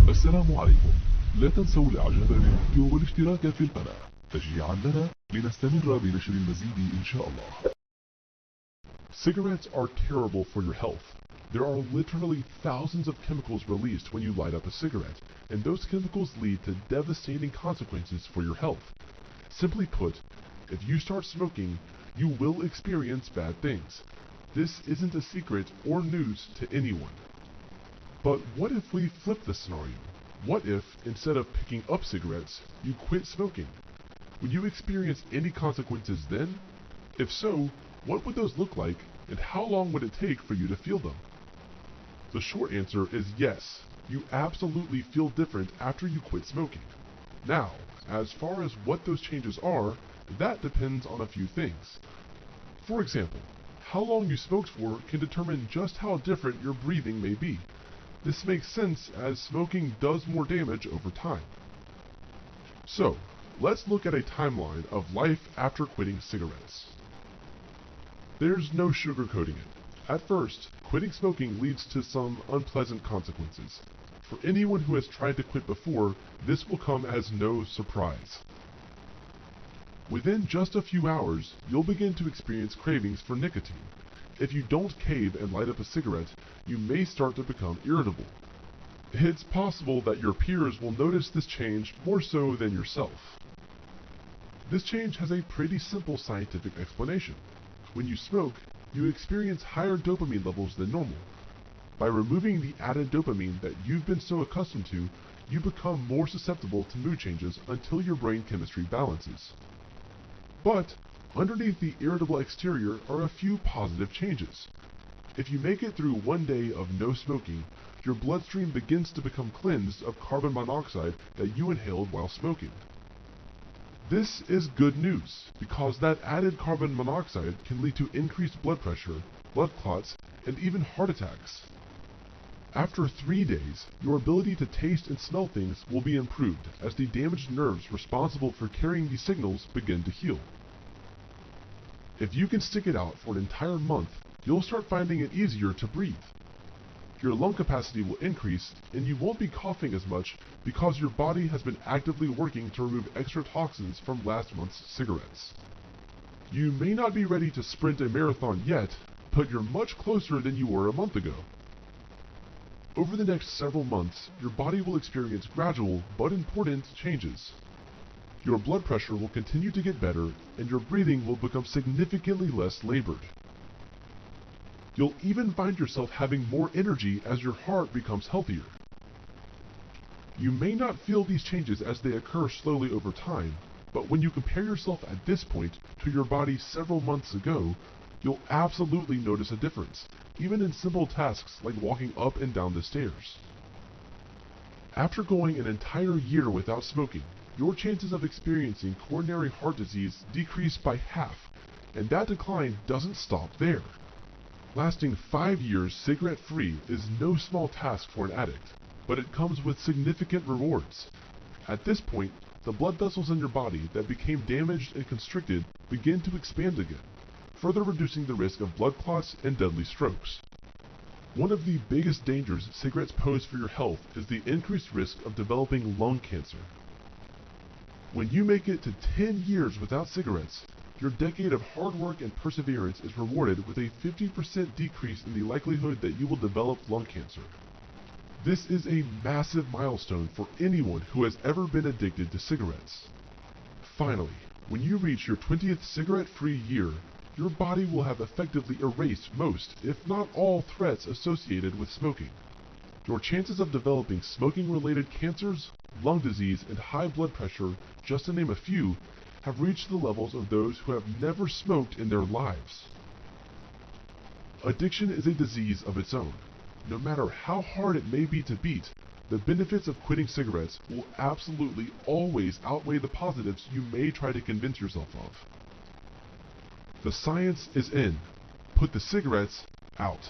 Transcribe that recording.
السلام عليكم. لا تنسوا الاعجاب بالفيديو والاشتراك في القناة تشجيعا لنا لنستمر بنشر المزيد إن شاء الله. Cigarettes are terrible for your health. There are literally thousands of chemicals released when you light up a cigarette, and those chemicals lead to devastating consequences for your health. Simply put, if you start smoking, you will experience bad things. This isn't a secret or news to anyone. But what if we flip the scenario? What if, instead of picking up cigarettes, you quit smoking? Would you experience any consequences then? If so, what would those look like, and how long would it take for you to feel them? The short answer is yes, you absolutely feel different after you quit smoking. Now, as far as what those changes are, that depends on a few things. For example, how long you smoked for can determine just how different your breathing may be. This makes sense as smoking does more damage over time. So, let's look at a timeline of life after quitting cigarettes. There's no sugarcoating it. At first, quitting smoking leads to some unpleasant consequences. For anyone who has tried to quit before, this will come as no surprise. Within just a few hours, you'll begin to experience cravings for nicotine. If you don't cave and light up a cigarette, you may start to become irritable. It's possible that your peers will notice this change more so than yourself. This change has a pretty simple scientific explanation. When you smoke, you experience higher dopamine levels than normal. By removing the added dopamine that you've been so accustomed to, you become more susceptible to mood changes until your brain chemistry balances. But underneath the irritable exterior are a few positive changes. If you make it through one day of no smoking, your bloodstream begins to become cleansed of carbon monoxide that you inhaled while smoking. This is good news, because that added carbon monoxide can lead to increased blood pressure, blood clots, and even heart attacks. After 3 days, your ability to taste and smell things will be improved as the damaged nerves responsible for carrying these signals begin to heal. If you can stick it out for an entire month, you'll start finding it easier to breathe. Your lung capacity will increase, and you won't be coughing as much because your body has been actively working to remove extra toxins from last month's cigarettes. You may not be ready to sprint a marathon yet, but you're much closer than you were a month ago. Over the next several months, your body will experience gradual but important changes. Your blood pressure will continue to get better, and your breathing will become significantly less labored. You'll even find yourself having more energy as your heart becomes healthier. You may not feel these changes as they occur slowly over time, but when you compare yourself at this point to your body several months ago, you'll absolutely notice a difference, even in simple tasks like walking up and down the stairs. After going an entire year without smoking, your chances of experiencing coronary heart disease decrease by half, and that decline doesn't stop there. Lasting 5 years cigarette-free is no small task for an addict, but it comes with significant rewards. At this point, the blood vessels in your body that became damaged and constricted begin to expand again, further reducing the risk of blood clots and deadly strokes. One of the biggest dangers cigarettes pose for your health is the increased risk of developing lung cancer. When you make it to 10 years without cigarettes, your decade of hard work and perseverance is rewarded with a 50% decrease in the likelihood that you will develop lung cancer. This is a massive milestone for anyone who has ever been addicted to cigarettes. Finally, when you reach your 20th cigarette-free year, your body will have effectively erased most, if not all, threats associated with smoking. Your chances of developing smoking-related cancers, lung disease, and high blood pressure, just to name a few, have reached the levels of those who have never smoked in their lives. Addiction is a disease of its own. No matter how hard it may be to beat, the benefits of quitting cigarettes will absolutely always outweigh the positives you may try to convince yourself of. The science is in. Put the cigarettes out.